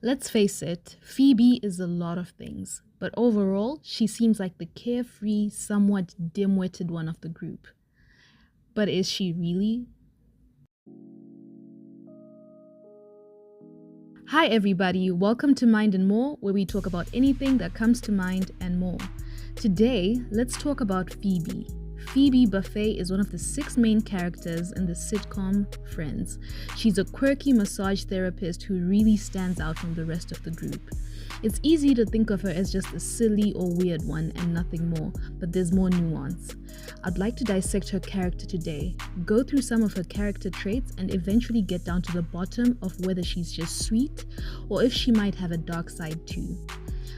Let's face it, Phoebe is a lot of things, but overall, she seems like the carefree, somewhat dim-witted one of the group. But is she really? Hi everybody, welcome to Mind and More, where we talk about anything that comes to mind and more. Today, let's talk about Phoebe. Phoebe Buffay is one of the 6 main characters in the sitcom Friends. She's a quirky massage therapist who really stands out from the rest of the group. It's easy to think of her as just a silly or weird one and nothing more, but there's more nuance. I'd like to dissect her character today, go through some of her character traits, and eventually get down to the bottom of whether she's just sweet or if she might have a dark side too.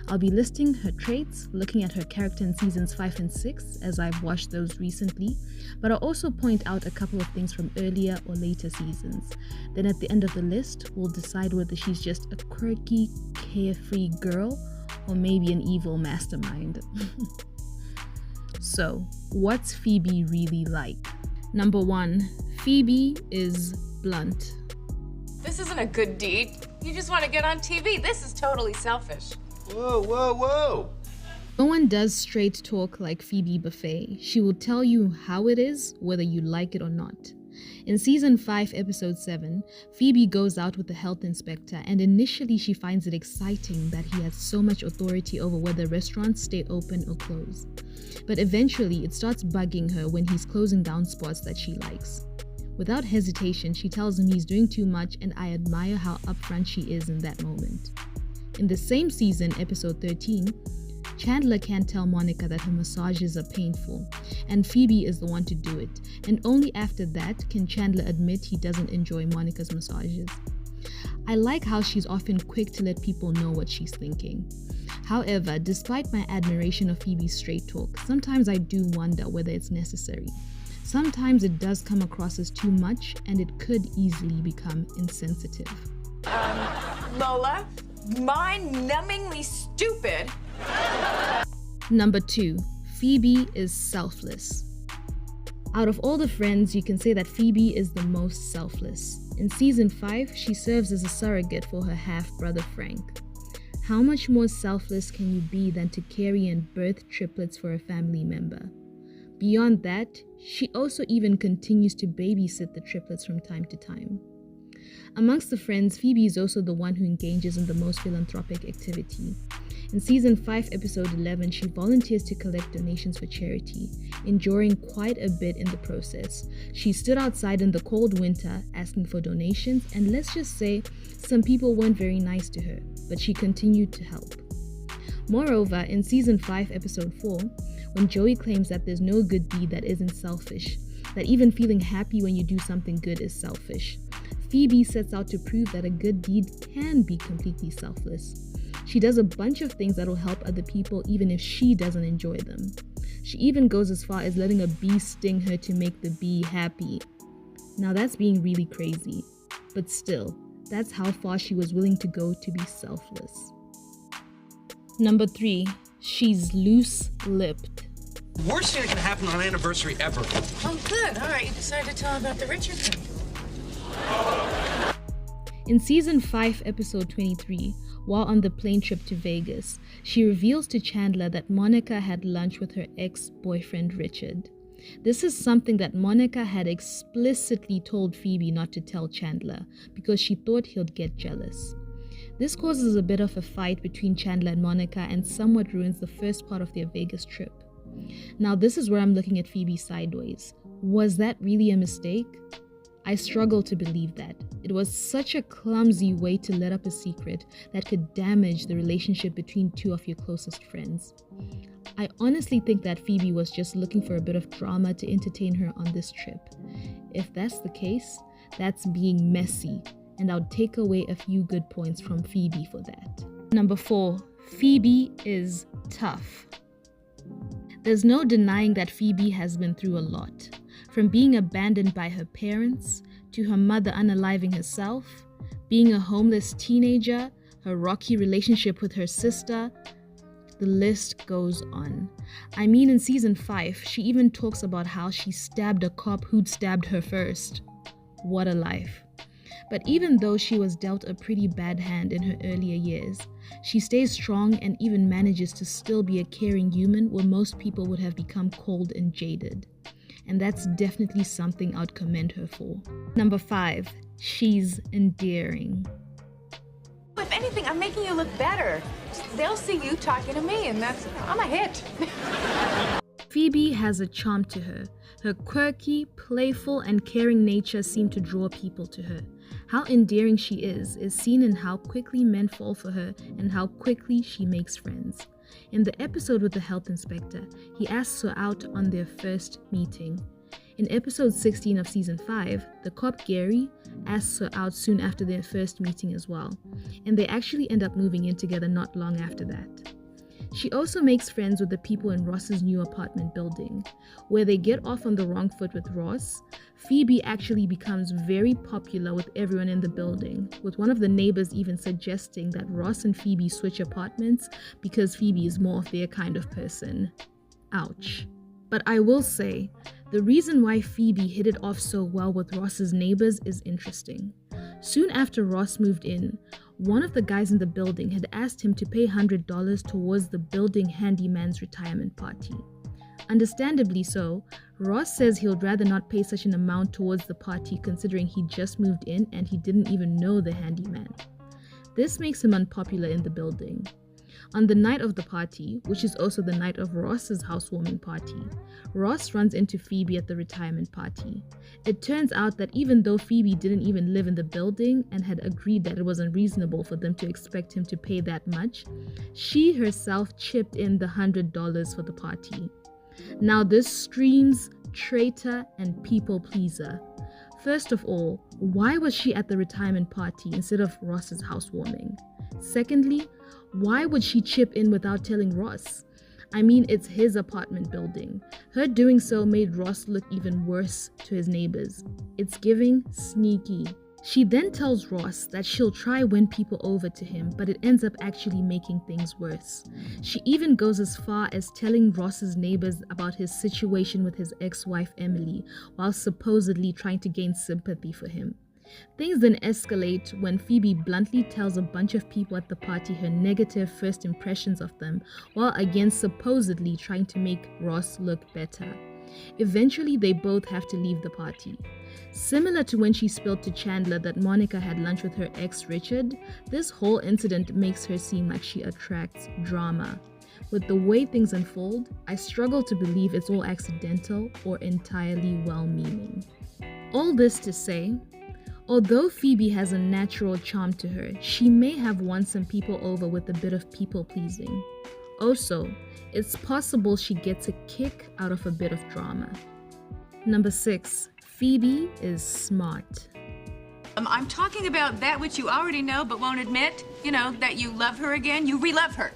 I'll be listing her traits, looking at her character in seasons 5 and 6 as I've watched those recently, but I'll also point out a couple of things from earlier or later seasons. Then at the end of the list, we'll decide whether she's just a quirky, carefree girl or maybe an evil mastermind. So, what's Phoebe really like? Number 1, Phoebe is blunt. This isn't a good deed. You just want to get on TV. This is totally selfish. Whoa, whoa, whoa! No one does straight talk like Phoebe Buffay. She will tell you how it is, whether you like it or not. In season 5, episode 7, Phoebe goes out with the health inspector, and initially she finds it exciting that he has so much authority over whether restaurants stay open or close. But eventually it starts bugging her when he's closing down spots that she likes. Without hesitation, she tells him he's doing too much, and I admire how upfront she is in that moment. In the same season, episode 13, Chandler can't tell Monica that her massages are painful, and Phoebe is the one to do it, and only after that can Chandler admit he doesn't enjoy Monica's massages. I like how she's often quick to let people know what she's thinking. However, despite my admiration of Phoebe's straight talk, sometimes I do wonder whether it's necessary. Sometimes it does come across as too much, and it could easily become insensitive. Lola, mind-numbingly stupid. Number 2, Phoebe is selfless. Out of all the friends, you can say that Phoebe is the most selfless. In season 5, she serves as a surrogate for her half-brother Frank. How much more selfless can you be than to carry and birth triplets for a family member? Beyond that, she also even continues to babysit the triplets from time to time. Amongst the friends, Phoebe is also the one who engages in the most philanthropic activity. In season 5, episode 11, she volunteers to collect donations for charity, enduring quite a bit in the process. She stood outside in the cold winter asking for donations, and let's just say some people weren't very nice to her, but she continued to help. Moreover, in season 5, episode 4, when Joey claims that there's no good deed that isn't selfish, that even feeling happy when you do something good is selfish, Phoebe sets out to prove that a good deed can be completely selfless. She does a bunch of things that will help other people even if she doesn't enjoy them. She even goes as far as letting a bee sting her to make the bee happy. Now that's being really crazy, but still, that's how far she was willing to go to be selfless. Number 3, she's loose-lipped. Worst thing that can happen on an anniversary ever. Oh, good. All right, you decided to tell her about the Richard thing. In season 5, episode 23, while on the plane trip to Vegas, she reveals to Chandler that Monica had lunch with her ex-boyfriend Richard. This is something that Monica had explicitly told Phoebe not to tell Chandler because she thought he'd get jealous. This causes a bit of a fight between Chandler and Monica and somewhat ruins the first part of their Vegas trip. Now this is where I'm looking at Phoebe sideways. Was that really a mistake? I struggle to believe that. It was such a clumsy way to let up a secret that could damage the relationship between 2 of your closest friends. I honestly think that Phoebe was just looking for a bit of drama to entertain her on this trip. If that's the case, that's being messy, and I'll take away a few good points from Phoebe for that. Number 4, Phoebe is tough. There's no denying that Phoebe has been through a lot. From being abandoned by her parents, to her mother unaliving herself, being a homeless teenager, her rocky relationship with her sister, the list goes on. I mean, in season 5, she even talks about how she stabbed a cop who'd stabbed her first. What a life. But even though she was dealt a pretty bad hand in her earlier years, she stays strong and even manages to still be a caring human where most people would have become cold and jaded. And that's definitely something I'd commend her for. Number 5, she's endearing. If anything, I'm making you look better. They'll see you talking to me, and I'm a hit. Phoebe has a charm to her. Her quirky, playful, and caring nature seem to draw people to her. How endearing she is seen in how quickly men fall for her and how quickly she makes friends. In the episode with the health inspector, he asks her out on their first meeting. In episode 16 of season 5, the cop Gary asks her out soon after their first meeting as well, and they actually end up moving in together not long after that. She also makes friends with the people in Ross's new apartment building. Where they get off on the wrong foot with Ross, Phoebe actually becomes very popular with everyone in the building, with one of the neighbors even suggesting that Ross and Phoebe switch apartments because Phoebe is more of their kind of person. Ouch. But I will say, the reason why Phoebe hit it off so well with Ross's neighbors is interesting. Soon after Ross moved in, one of the guys in the building had asked him to pay $100 towards the building handyman's retirement party. Understandably so, Ross says he'd rather not pay such an amount towards the party considering he just moved in and he didn't even know the handyman. This makes him unpopular in the building. On the night of the party, which is also the night of Ross's housewarming party, Ross runs into Phoebe at the retirement party. It turns out that even though Phoebe didn't even live in the building and had agreed that it was unreasonable for them to expect him to pay that much, she herself chipped in the $100 for the party. Now this screams traitor and people pleaser. First of all, why was she at the retirement party instead of Ross's housewarming? Secondly, why would she chip in without telling Ross? I mean, it's his apartment building. Her doing so made Ross look even worse to his neighbors. It's giving sneaky. She then tells Ross that she'll try win people over to him, but it ends up actually making things worse. She even goes as far as telling Ross's neighbors about his situation with his ex-wife Emily, while supposedly trying to gain sympathy for him. Things then escalate when Phoebe bluntly tells a bunch of people at the party her negative first impressions of them, while again supposedly trying to make Ross look better. Eventually, they both have to leave the party. Similar to when she spilled to Chandler that Monica had lunch with her ex Richard, this whole incident makes her seem like she attracts drama. With the way things unfold, I struggle to believe it's all accidental or entirely well-meaning. All this to say, although Phoebe has a natural charm to her, she may have won some people over with a bit of people-pleasing. Also, it's possible she gets a kick out of a bit of drama. Number 6, Phoebe is smart. I'm talking about that which you already know but won't admit. You know, that you love her again, you re-love her.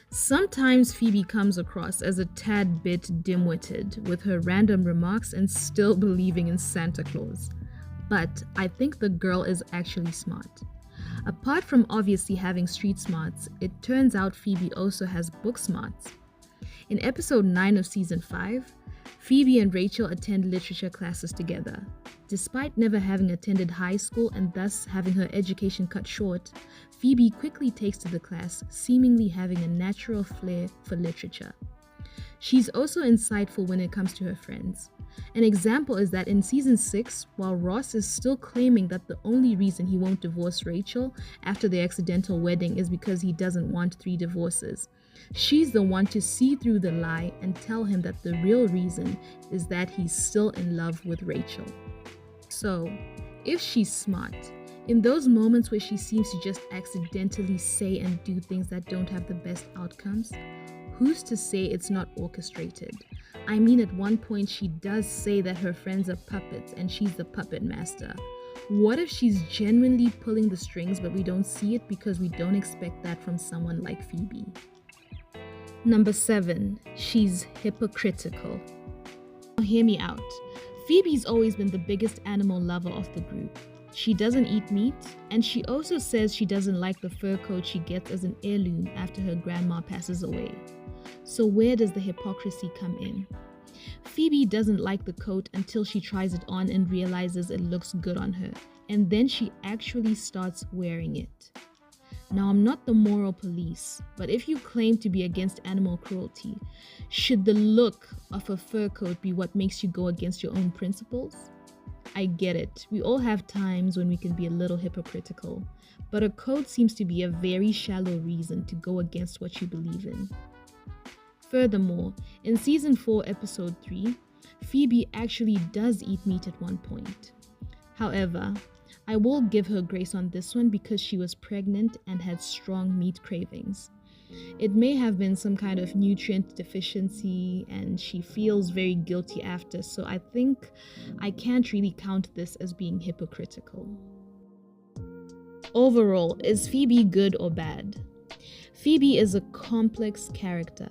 Sometimes Phoebe comes across as a tad bit dim-witted with her random remarks and still believing in Santa Claus. But I think the girl is actually smart. Apart from obviously having street smarts, it turns out Phoebe also has book smarts. In episode 9 of season 5, Phoebe and Rachel attend literature classes together. Despite never having attended high school and thus having her education cut short, Phoebe quickly takes to the class, seemingly having a natural flair for literature. She's also insightful when it comes to her friends. An example is that in season 6, while Ross is still claiming that the only reason he won't divorce Rachel after their accidental wedding is because he doesn't want 3 divorces, she's the one to see through the lie and tell him that the real reason is that he's still in love with Rachel. So, if she's smart, in those moments where she seems to just accidentally say and do things that don't have the best outcomes, who's to say it's not orchestrated? I mean, at one point she does say that her friends are puppets and she's the puppet master. What if she's genuinely pulling the strings but we don't see it because we don't expect that from someone like Phoebe? Number 7, she's hypocritical. Now hear me out. Phoebe's always been the biggest animal lover of the group. She doesn't eat meat, and she also says she doesn't like the fur coat she gets as an heirloom after her grandma passes away. So where does the hypocrisy come in? Phoebe doesn't like the coat until she tries it on and realizes it looks good on her, and then she actually starts wearing it. Now, I'm not the moral police, but if you claim to be against animal cruelty, should the look of a fur coat be what makes you go against your own principles? I get it. We all have times when we can be a little hypocritical, but a coat seems to be a very shallow reason to go against what you believe in. Furthermore, in season 4, episode 3, Phoebe actually does eat meat at one point. However, I will give her grace on this one because she was pregnant and had strong meat cravings. It may have been some kind of nutrient deficiency and she feels very guilty after, so I think I can't really count this as being hypocritical. Overall, is Phoebe good or bad? Phoebe is a complex character.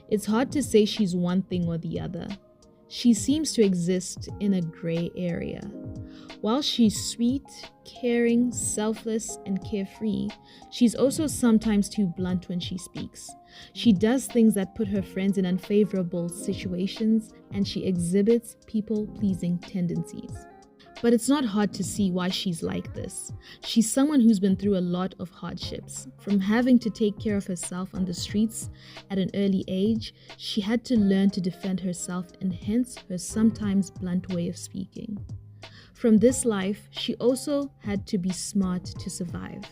It's hard to say she's one thing or the other. She seems to exist in a gray area. While she's sweet, caring, selfless, and carefree, she's also sometimes too blunt when she speaks. She does things that put her friends in unfavorable situations, and she exhibits people-pleasing tendencies. But it's not hard to see why she's like this. She's someone who's been through a lot of hardships. From having to take care of herself on the streets at an early age, she had to learn to defend herself, and hence her sometimes blunt way of speaking. From this life, she also had to be smart to survive.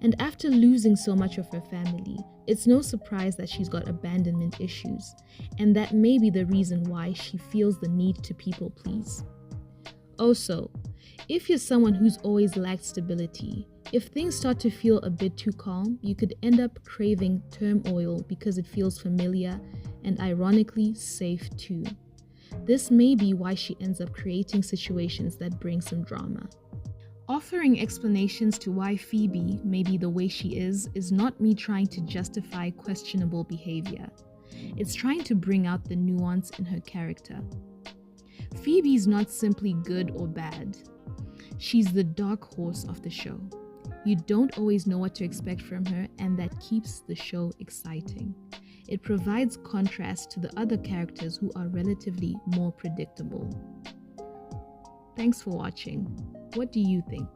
And after losing so much of her family, it's no surprise that she's got abandonment issues, and that may be the reason why she feels the need to people please. Also, if you're someone who's always lacked stability, if things start to feel a bit too calm, you could end up craving turmoil because it feels familiar and ironically safe too. This may be why she ends up creating situations that bring some drama. Offering explanations to why Phoebe may be the way she is not me trying to justify questionable behavior. It's trying to bring out the nuance in her character. Phoebe's not simply good or bad. She's the dark horse of the show. You don't always know what to expect from her, and that keeps the show exciting. It provides contrast to the other characters who are relatively more predictable. Thanks for watching. What do you think?